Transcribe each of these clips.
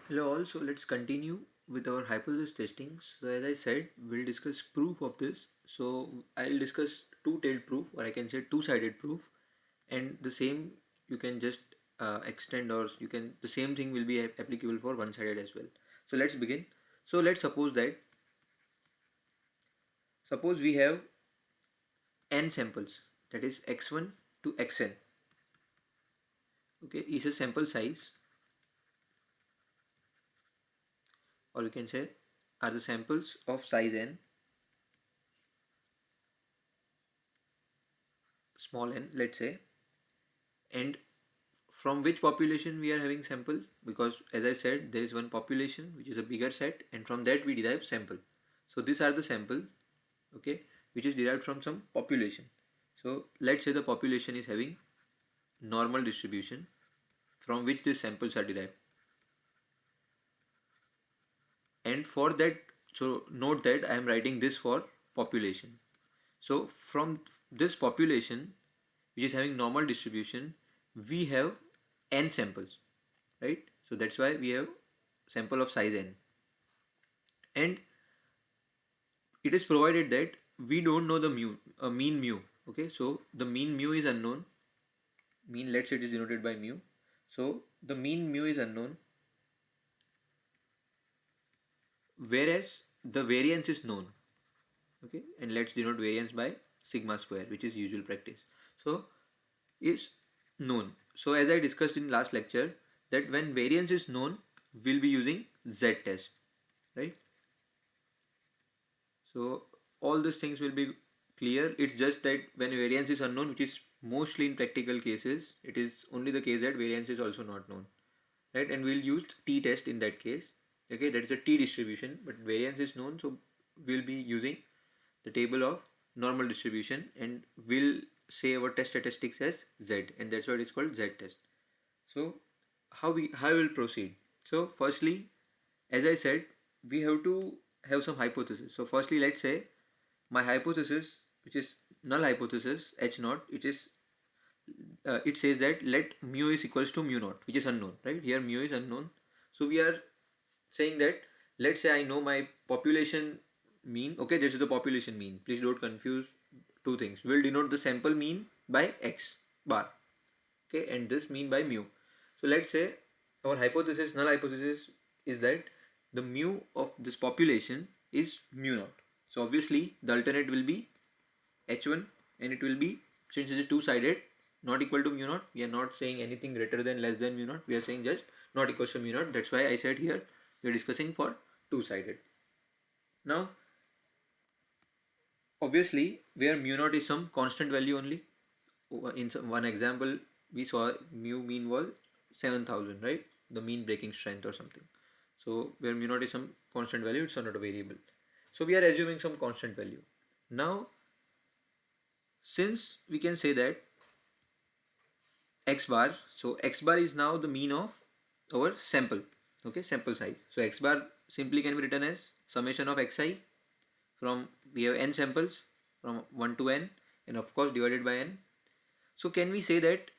Hello all, so let's continue with our hypothesis testing. So as I said, we'll discuss proof of this. So I'll discuss two-tailed proof, or I can say two-sided proof, and the same you can just extend, or you can the same thing will be applicable for one-sided as well. So let's begin. So let's suppose we have n samples, that is x1 to xn. Okay, is a sample size, or you can say are the samples of size n, small n, let's say, and from which population we are having sample, because as I said there is one population which is a bigger set, and from that we derive sample. So these are the sample, okay, which is derived from some population. So let's say the population is having normal distribution from which these samples are derived, and for that, so note that I am writing this for population. So from this population which is having normal distribution, we have n samples, right? So that's why we have sample of size n, and it is provided that we don't know the mean mu. Okay, so the mean mu is unknown. Mean, let's say it is denoted by mu. So the mean mu is unknown, whereas the variance is known. Okay, and let's denote variance by sigma square, which is usual practice. So is known. So as I discussed in last lecture, that when variance is known, we'll be using z test, right? So all these things will be clear. It's just that when variance is unknown, which is mostly in practical cases, it is only the case that variance is also not known, right? And we'll use t-test in that case. Okay, that is a t-distribution, but variance is known, so we'll be using the table of normal distribution, and we'll say our test statistics as z, and that's why it's called z-test. So how we'll proceed? So firstly, as I said, we have to have some hypothesis. So firstly, let's say my hypothesis, which is null hypothesis h naught, it says that let mu is equals to mu naught, which is unknown, right? Here mu is unknown. So we are saying that, let's say I know my population mean. Okay, this is the population mean. Please don't confuse two things. We'll denote the sample mean by x bar. Okay, and this mean by mu. So let's say our hypothesis, null hypothesis, is that the mu of this population is mu naught. So obviously the alternate will be h1, and it will be, since it is two-sided, not equal to mu naught. We are not saying anything greater than less than mu naught. We are saying just not equals to mu naught. That's why I said here we are discussing for two-sided. Now obviously where mu naught is some constant value only. In one example we saw mu mean was 7,000, right? The mean breaking strength or something. So where mu naught is some constant value, it's not a variable. So we are assuming some constant value. Now since we can say that x bar, so x bar is now the mean of our sample, okay, sample size. So x bar simply can be written as summation of xi, from we have n samples from 1 to n, and of course divided by n. So can we say that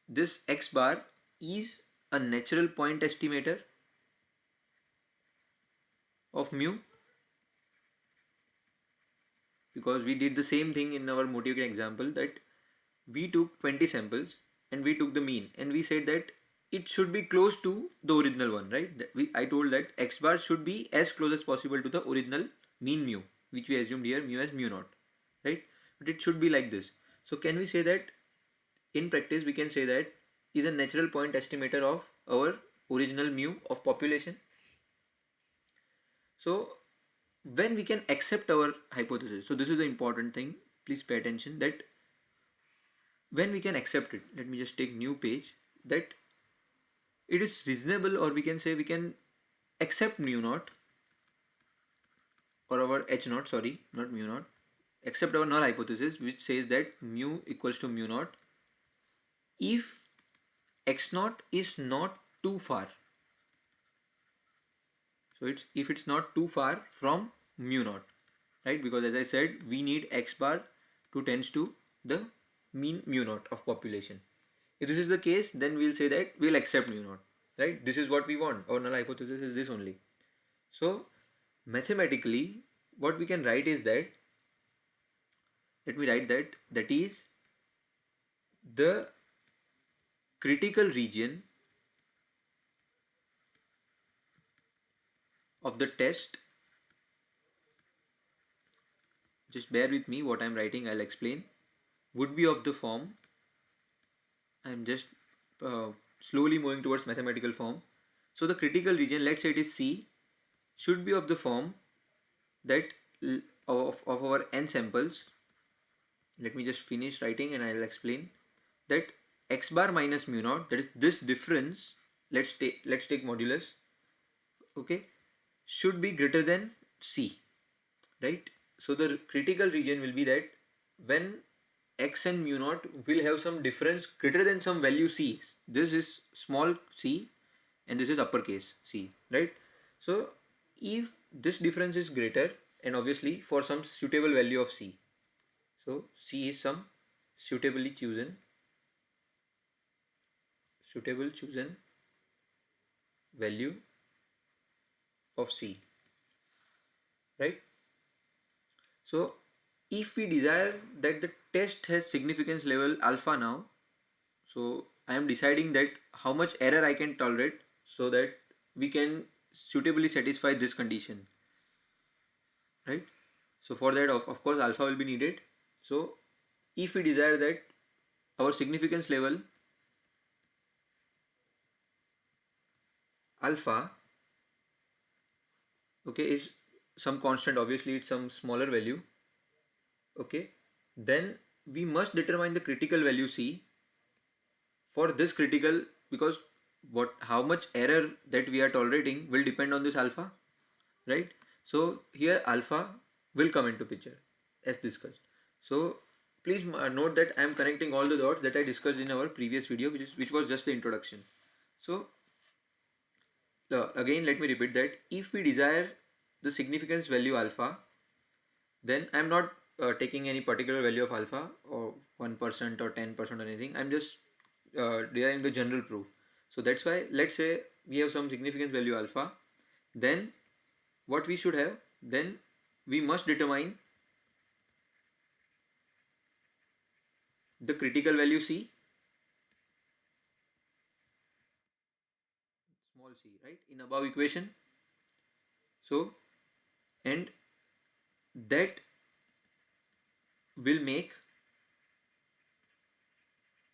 this x bar is a natural point estimator of mu, because we did the same thing in our motivated example, that we took 20 samples and we took the mean, and we said that it should be close to the original one, right? I told that x bar should be as close as possible to the original mean mu, which we assumed here mu as mu naught, right? But it should be like this. So can we say that in practice we can say that is a natural point estimator of our original mu of population? So when we can accept our hypothesis, so this is the important thing, please pay attention, that when we can accept it, let me just take new page, that it is reasonable, or we can say we can accept mu naught, or our h naught, sorry, not mu naught, accept our null hypothesis which says that mu equals to mu naught if x naught is not too far. So it's if it's not too far from mu naught, right? Because as I said, we need x bar to tends to the mean mu naught of population. If this is the case, then we'll say that we'll accept mu naught. right? This is what we want. Our null hypothesis is this only. So mathematically, what we can write is that, let me write that, that is the critical region of the test. Just bear with me, what I'm writing, I'll explain. Would be of the form, I'm just slowly moving towards mathematical form. So the critical region, let's say it is C, should be of the form that of our n samples. Let me just finish writing and I'll explain that x bar minus mu naught, that is this difference, let's take modulus, okay, should be greater than C, right? So the critical region will be that when x and mu naught will have some difference greater than some value C. This is small c and this is uppercase C, right? So if this difference is greater, and obviously for some suitable value of C, so C is some suitable chosen value of C, right? So if we desire that the test has significance level alpha now, so I am deciding that how much error I can tolerate so that we can suitably satisfy this condition, right? So for that, of course, alpha will be needed. So if we desire that our significance level alpha, okay, is some constant, obviously it's some smaller value, okay, then we must determine the critical value C for this critical, because how much error that we are tolerating will depend on this alpha, right? So here alpha will come into picture as discussed. So please note that I am connecting all the dots that I discussed in our previous video, which was just the introduction. So again let me repeat that if we desire the significance value alpha, then I am not taking any particular value of alpha or 1% or 10% or anything. I'm just deriving the general proof. So that's why, let's say we have some significance value alpha, then what we should have, then we must determine the critical value C, small c, right, in above equation. So, and that will make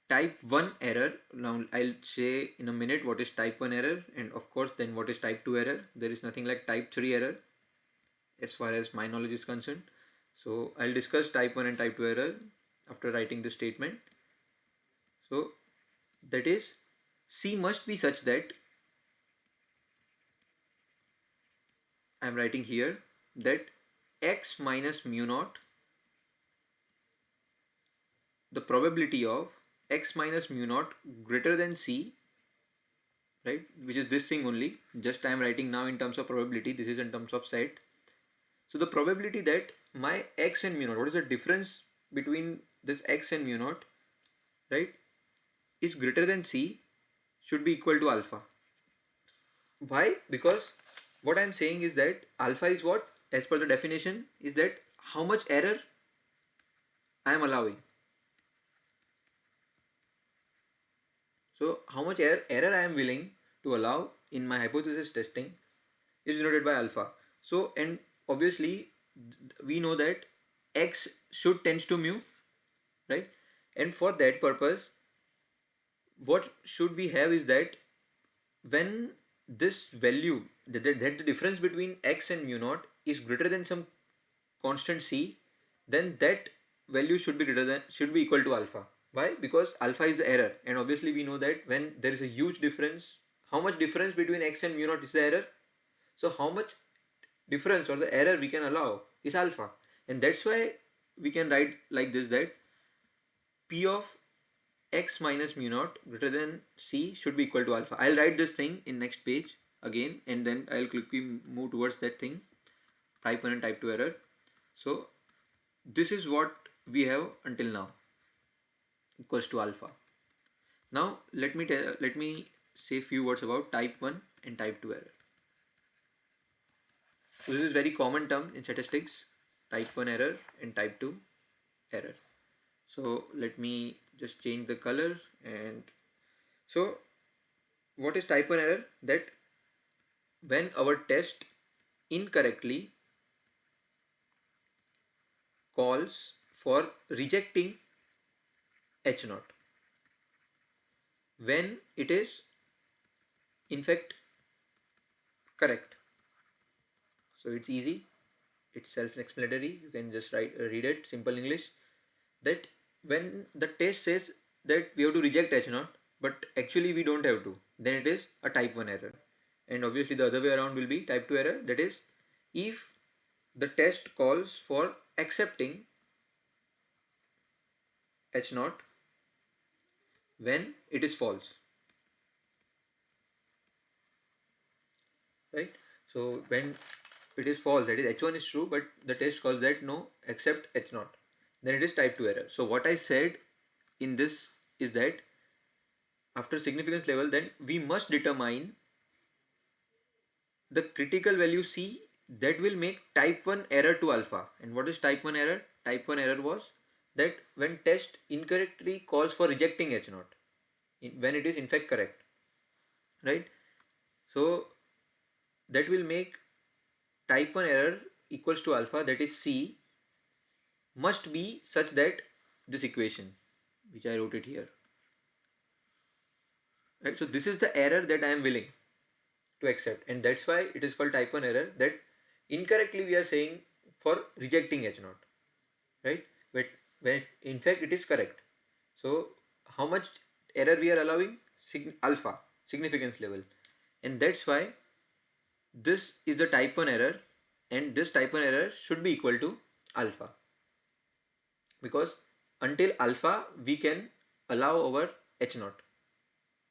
type 1 error. Now I'll say in a minute what is type 1 error, and of course then what is type 2 error. There is nothing like type 3 error as far as my knowledge is concerned. So I'll discuss type 1 and type 2 error after writing this statement. So that is, C must be such that, I'm writing here that x minus mu naught, the probability of x minus mu naught greater than C, right, which is this thing only, just I am writing now in terms of probability, this is in terms of set. So the probability that my x and mu naught, what is the difference between this x and mu naught, right, is greater than C, should be equal to alpha. Why? Because what I am saying is that alpha is what, as per the definition, is that how much error I am allowing. So how much error I am willing to allow in my hypothesis testing is denoted by alpha. So, and obviously we know that x should tends to mu, right? And for that purpose, what should we have is that when this value, that the difference between x and mu naught is greater than some constant c, then that value should be equal to alpha. Why? Because alpha is the error, and obviously we know that when there is a huge difference, how much difference between x and mu naught is the error? So how much difference or the error we can allow is alpha, and that's why we can write like this, that p of x minus mu naught greater than c should be equal to alpha. I'll write this thing in next page again, and then I'll quickly move towards that thing, type 1 and type 2 error. So this is what we have until now, equals to alpha. Now let me say few words about type 1 and type 2 error. So this is very common term in statistics, type 1 error and type 2 error. So let me just change the color. And so what is type 1 error? That when our test incorrectly calls for rejecting H naught when it is in fact correct. So it's easy, it's self-explanatory, you can just read it, simple English, that when the test says that we have to reject H naught but actually we don't have to, then it is a type 1 error. And obviously the other way around will be type 2 error, that is if the test calls for accepting H naught when it is false, right? So when it is false, that is H1 is true but the test calls that no, accept H naught, then it is type 2 error. So what I said in this is that after significance level, then we must determine the critical value C that will make type 1 error to alpha. And what is type 1 error? Type 1 error was that when test incorrectly calls for rejecting H naught when it is in fact correct, right? So that will make type 1 error equals to alpha, that is C must be such that this equation which I wrote it here, right? So this is the error that I am willing to accept, and that's why it is called type 1 error, that incorrectly we are saying for rejecting H naught, right? But when in fact it is correct. So how much error we are allowing? Alpha, significance level, and that's why this is the type 1 error, and this type 1 error should be equal to alpha, because until alpha we can allow our H naught,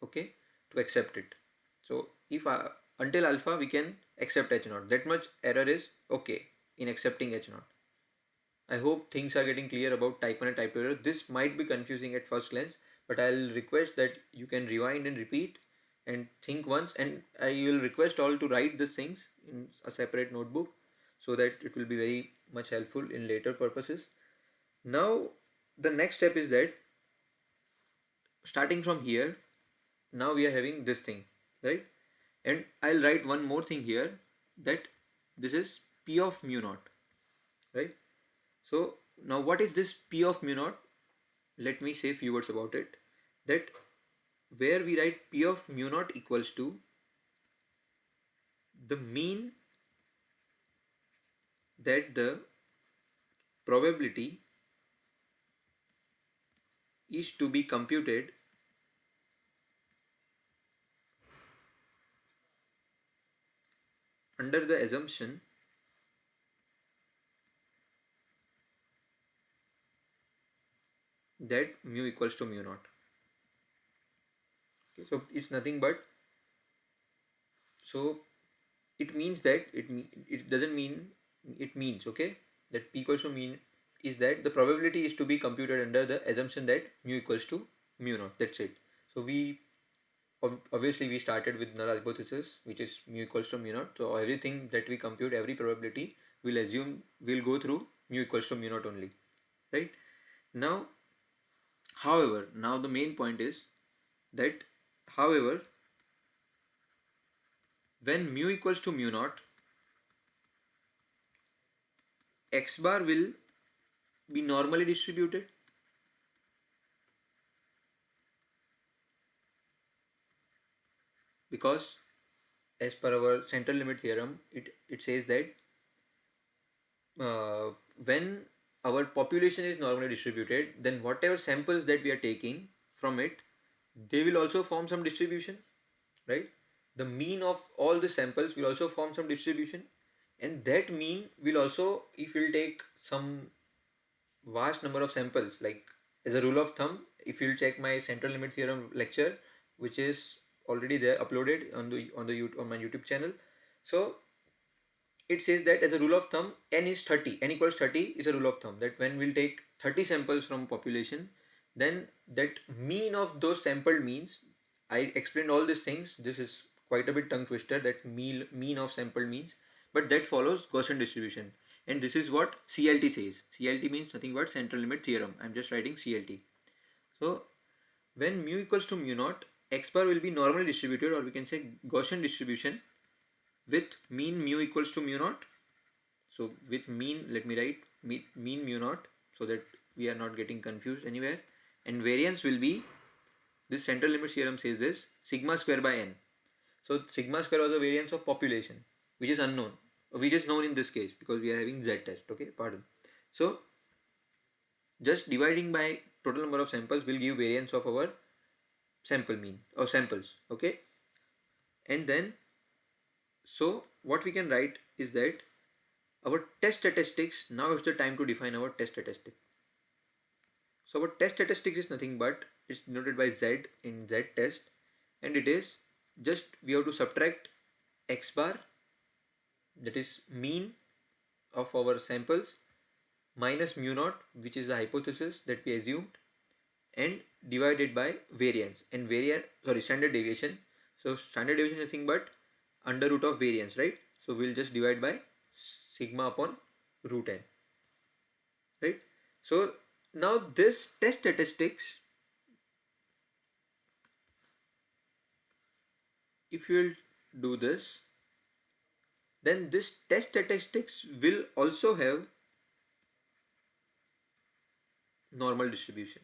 okay, to accept it. So if until alpha we can accept H naught, that much error is okay in accepting H naught. I hope things are getting clear about type 1 and type 2 error. This might be confusing at first glance, but I'll request that you can rewind and repeat and think once, and I will request all to write these things in a separate notebook so that it will be very much helpful in later purposes. Now the next step is that starting from here, now we are having this thing, right? And I'll write one more thing here, that this is P of mu naught, right? So now what is this P of mu naught? Let me say a few words about it. That where we write P of mu naught equals to the mean that the probability is to be computed under the assumption that mu equals to mu naught. Okay, so it's nothing but, so it means that it doesn't mean, it means, okay, that P equals to mean is that the probability is to be computed under the assumption that mu equals to mu naught. That's it. So we obviously we started with null hypothesis, which is mu equals to mu naught. So everything that we compute, every probability, we'll assume will go through mu equals to mu naught only, right? Now, however, now the main point is that, however, when mu equals to mu naught, x bar will be normally distributed, because as per our central limit theorem, it says that when our population is normally distributed, then whatever samples that we are taking from it, they will also form some distribution, right? The mean of all the samples will also form some distribution, and that mean will also, if we'll take some vast number of samples, like as a rule of thumb, if you'll check my central limit theorem lecture, which is already there uploaded on on my YouTube channel, so it says that as a rule of thumb, n is 30, n equals 30 is a rule of thumb, that when we'll take 30 samples from population, then that mean of those sampled means I explained all these things. This is quite a bit tongue twister, that mean of sample means, but that follows Gaussian distribution. And this is what CLT says. CLT means nothing but central limit theorem. I'm just writing CLT. So when mu equals to mu naught, x bar will be normally distributed, or we can say Gaussian distribution, with mean mu equals to mu naught. So with mean, let me write mean mu naught so that we are not getting confused anywhere. And variance will be, this central limit theorem says this, sigma square by n. So sigma square was the variance of population, which is unknown, which is known in this case because we are having z test. Okay, pardon. So just dividing by total number of samples will give variance of our sample mean or samples. Okay, and then so what we can write is that our test statistics, now is the time to define our test statistic. So our test statistics is nothing but, it's denoted by z in z test, and it is just we have to subtract x bar, that is mean of our samples, minus mu naught, which is the hypothesis that we assumed, and divided by variance, and standard deviation. So standard deviation is nothing but under root of variance, right? So we'll just divide by sigma upon root n, right? So now this test statistics, if you will do this, then this test statistics will also have normal distribution.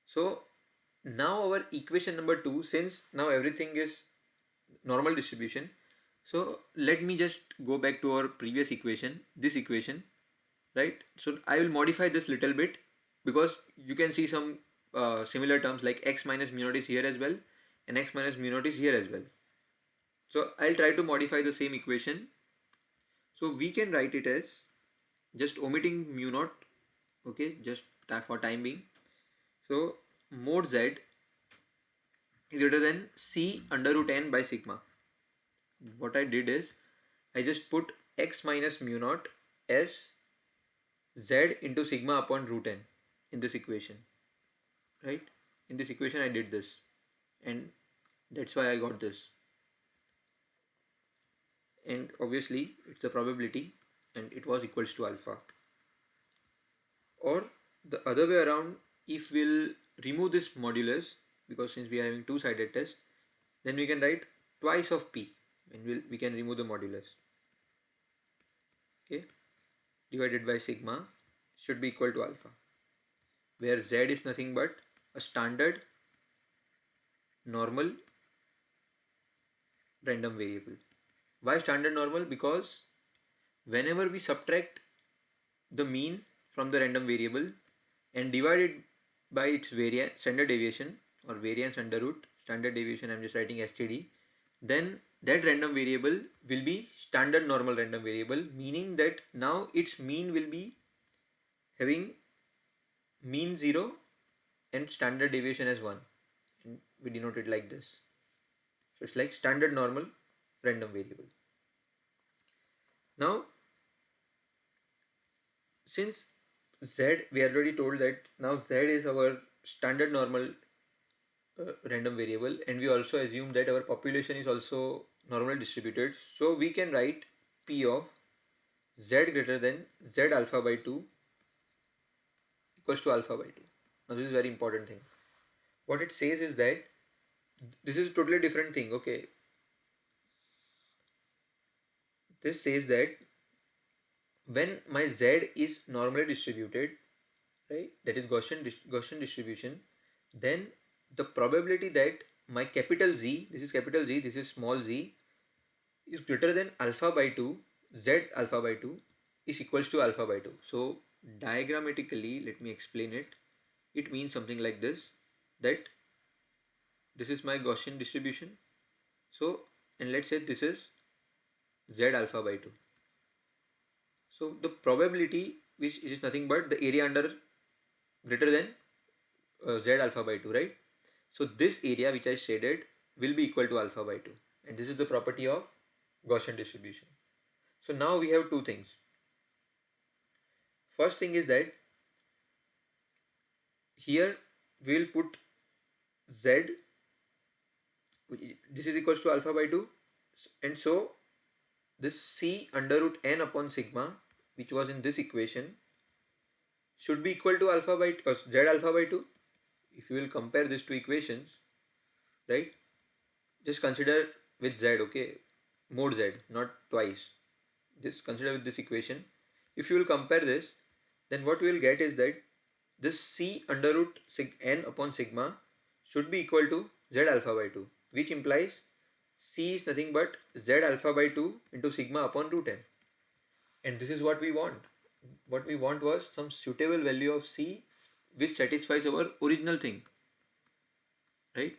So now our equation number 2, since now everything is normal distribution, so let me just go back to our previous equation, this equation, right? So I will modify this little bit because you can see some similar terms like x minus mu naught is here as well, and x minus mu naught is here as well. So I'll try to modify the same equation. So we can write it as just omitting mu naught, okay, just for time being. So mod z is greater than c under root n by sigma. What I did is I just put x minus mu naught as z into sigma upon root n in this equation, right? In this equation I did this, and that's why I got this. And obviously it's a probability, and it was equals to alpha. Or the other way around, if we'll remove this modulus, because since we are having two-sided test, then we can write twice of p, and we can remove the modulus. Okay, divided by sigma should be equal to alpha, where z is nothing but a standard normal random variable. Why standard normal? Because whenever we subtract the mean from the random variable and divide it by its variance, standard deviation, or variance under root, standard deviation I'm just writing STD, then that random variable will be standard normal random variable, meaning that now its mean will be having mean 0 and standard deviation as 1, and we denote it like this. So it's like standard normal random variable. Now since z, we already told that now z is our standard normal random variable, and we also assume that our population is also normally distributed, so we can write p of z greater than z alpha by 2 equals to alpha by 2. Now this is very important thing. What it says is that this is a totally different thing. Okay, this says that when my z is normally distributed, right, that is Gaussian distribution, then the probability that my capital Z, this is capital Z, this is small z, is greater than alpha by 2, z alpha by 2 is equals to alpha by 2. So diagrammatically, let me explain it. It means something like this, that this is my Gaussian distribution. So, and let's say this is z alpha by 2. So the probability, which is nothing but the area under greater than z alpha by 2, right? So this area which I shaded will be equal to alpha by 2, and this is the property of Gaussian distribution. So now we have two things. First thing is that here we will put z, this is equals to alpha by 2, and so this c under root n upon sigma, which was in this equation, should be equal to alpha by z alpha by 2. If you will compare these two equations, right, just consider with z, okay, mod z, not twice, just consider with this equation. If you will compare this, then what we will get is that this c under root n upon sigma should be equal to z alpha by 2, which implies c is nothing but z alpha by 2 into sigma upon root n. And this is what we want. What we want was some suitable value of c which satisfies our original thing, right?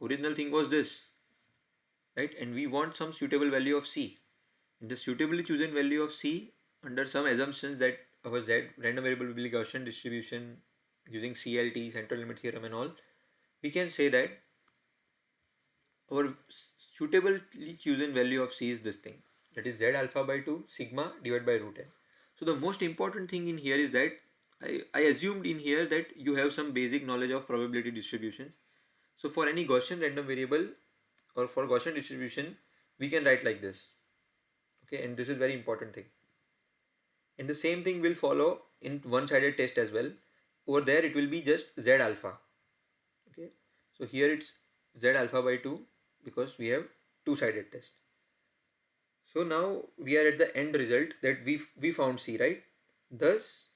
Original thing was this, right? And we want some suitable value of c. And the suitably chosen value of c, under some assumptions that our z random variable will be Gaussian distribution using CLT, central limit theorem and all, we can say that our suitably chosen value of c is this thing, that is z alpha by 2 sigma divided by root n. So the most important thing in here is that I assumed in here that you have some basic knowledge of probability distribution. So for any Gaussian random variable or for Gaussian distribution, we can write like this, okay, and this is very important thing. And the same thing will follow in one-sided test as well. Over there it will be just z alpha, okay. So here it's z alpha by 2 because we have two-sided test. So now we are at the end result that we found c, right? Thus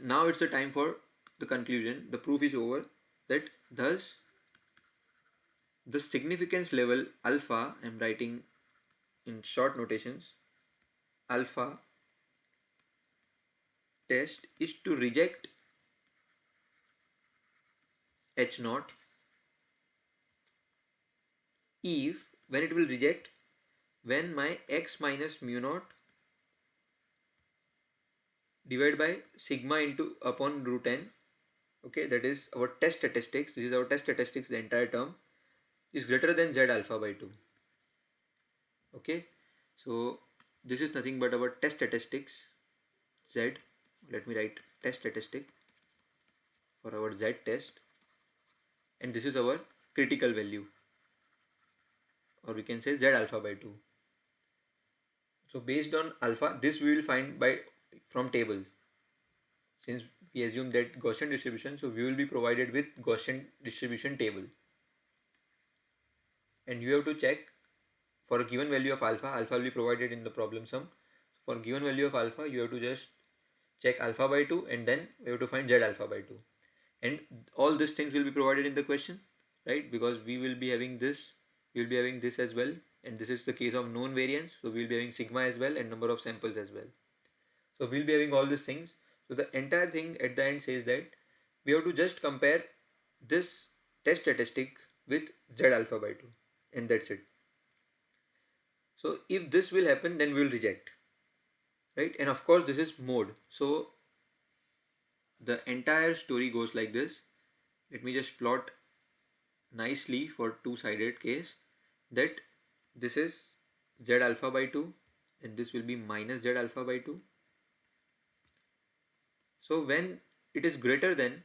now it's the time for the conclusion. The proof is over, that thus the significance level alpha, I am writing in short notations, alpha test is to reject h naught if, when it will reject, when my x minus mu naught divided by sigma into upon root n, okay, that is our test statistics, this is our test statistics, the entire term is greater than z alpha by 2, okay. So this is nothing but our test statistics z. Let me write test statistic for our z test, and this is our critical value, or we can say z alpha by 2. So based on alpha, this we will find by from tables. Since we assume that Gaussian distribution, so we will be provided with Gaussian distribution table, and you have to check for a given value of alpha. Alpha will be provided in the problem sum. For given value of alpha, you have to just check alpha by 2, and then we have to find z alpha by 2, and all these things will be provided in the question, right? Because we will be having this, we will be having this as well, and this is the case of known variance, so we will be having sigma as well and number of samples as well. So we will be having all these things. So the entire thing at the end says that we have to just compare this test statistic with z alpha by 2, and that's it. So if this will happen, then we will reject, right? And of course this is mode. So the entire story goes like this. Let me just plot nicely for two-sided case, that this is z alpha by 2 and this will be minus z alpha by 2. So when it is greater than,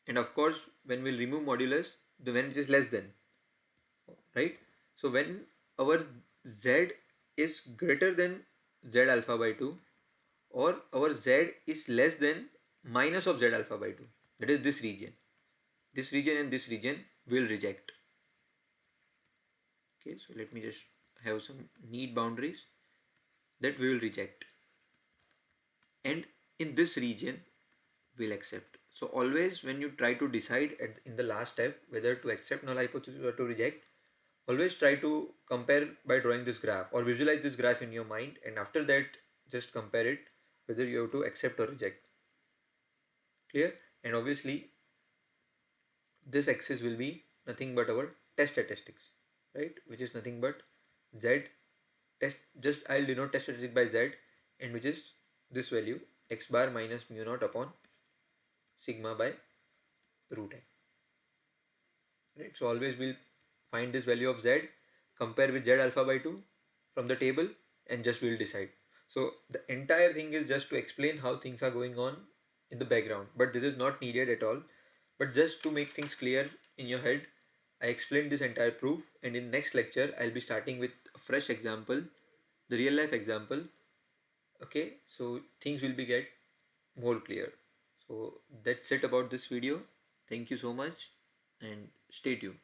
and of course when we'll remove modulus, the when it is less than, right? So when our z is greater than z alpha by 2, or our z is less than minus of z alpha by 2, that is this region and this region will reject. Okay, so let me just have some neat boundaries that we will reject, and in this region we'll accept. So always when you try to decide in the last step whether to accept null hypothesis or to reject, always try to compare by drawing this graph or visualize this graph in your mind, and after that just compare it whether you have to accept or reject. Clear? And obviously this axis will be nothing but our test statistics, right, which is nothing but z test, just I'll denote test statistic by z, and which is this value x bar minus mu naught upon sigma by root n, right? So always we'll find this value of z, compare with z alpha by 2 from the table, and just we'll decide. So the entire thing is just to explain how things are going on in the background, but this is not needed at all. But just to make things clear in your head, I explained this entire proof, and in next lecture I'll be starting with a fresh example, the real life example. Okay, so things will be get more clear. So that's it about this video. Thank you so much and stay tuned.